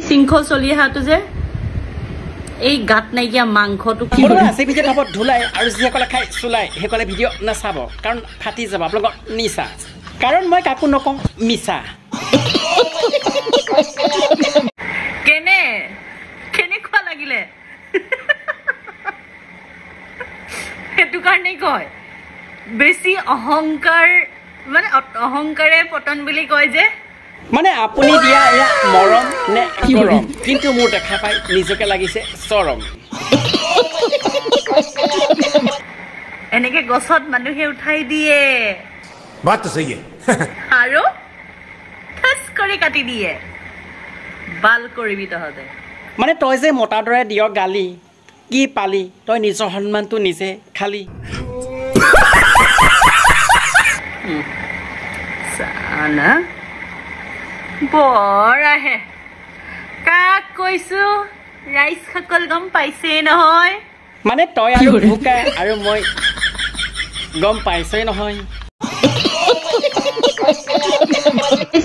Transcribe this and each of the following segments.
শৃংখল চলি অহাটো যে এই গাত নাইকিয়া মাংসটো কি আছে ভিডিঅ' হ'ব ধুলাই আৰু যিসকলে খাই চুলাই সেইসকলে ভিডিঅ' নাচাব কাৰণ ফাটি যাব আপোনালোকৰ নিচা কাৰণ মই কাকো নকওঁ মিছা কেনেকুৱা লাগিলে সেইটো কাৰণে কয় বেছি অহংকাৰ মানে অহংকাৰে পতন বুলি কয় যে মানে আপুনি দিয়া এয়া মৰম নে গৰম কিন্তু মোৰ দেখা পাই নিজকে লাগিছে চৰম এনেকে গছত মানুহে উঠাই দিয়ে बात तो सही है আৰু ঠেচ কৰি কাটি দিয়ে বাল কৰিবি তহঁতে মানে তই যে মতাৰ দৰে দিয় গালি কি পালি তই নিজৰ সন্মানটো নিজে খালি সানা বৰ আহে কাক কৈছো ৰাইজ সকল গম পাইছে নহয় মানে তই আৰু ভুকা আৰু মই গম পাইছই নহয়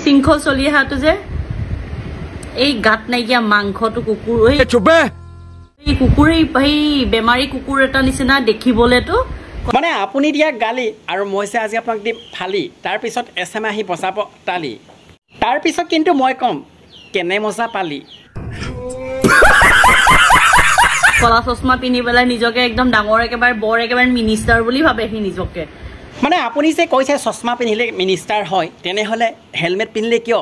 শৃংখল চলি অহাটো যে এই গাত নাইকিয়া মাংসটো কুকুৰ এই কুকুৰে এই বেমাৰী কুকুৰ এটা নিচিনা দেখিবলেতো মানে আপুনি দিয়া গালি আৰু মই যে আজি আপোনাক দিম ফালি তাৰপিছত এছএম আহি বচাব তালি তাৰপিছত কিন্তু মই ক'ম কেনে মজা পালি কলা চশমা পিন্ধি পেলাই নিজকে একদম ডাঙৰ একেবাৰে বৰ একেবাৰে মিনিষ্টাৰ বুলি ভাবে সি নিজকে মানে আপুনি যে কৈছে চশমা পিন্ধিলে মিনিষ্টাৰ হয় তেনেহ'লে হেলমেট পিন্ধিলে কিয়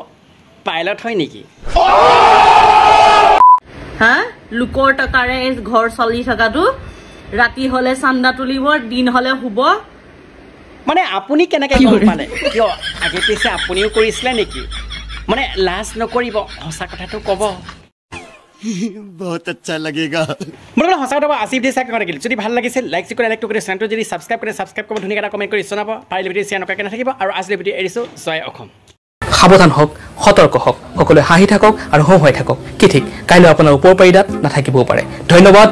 পাইলট হয় নেকি হা লোকৰ টকাৰে ঘৰ চলি থকাটো ৰাতি হলে চান্দা তুলিব দিন হলে শুব মানে আপুনি কেনেকৈ গম পালে কিয় আগে পিছে আপুনিও কৰিছিলে নেকি মানে লাজ নকৰিব সঁচা কথাটো ক'ব बहुत अच्छा लगेगा মোৰ সঁচা কথা আসিফ দেশাই কৰে কি যদি ভাল লাগিছে লাইক কৰি লাইক কৰি চেনেলটো যদি সাবস্ক্ৰাইব কৰিব ধুনীয়া এটা কমেন্ট কৰি জনাব পাৰিলে ভিডিঅ' শ্বেয়াৰ নকৰাকৈ নাথাকিব আৰু আজিৰ ভিডিঅ' এৰিছো জয় অসম সাৱধান হওক সতৰ্ক হওক সকলোৱে হাঁহি থাকক আৰু হওঁ হৈ থাকক কি ঠিক কাইলৈ আপোনাৰ ওপৰ পাৰিদাত নাথাকিবও পাৰে ধন্যবাদ।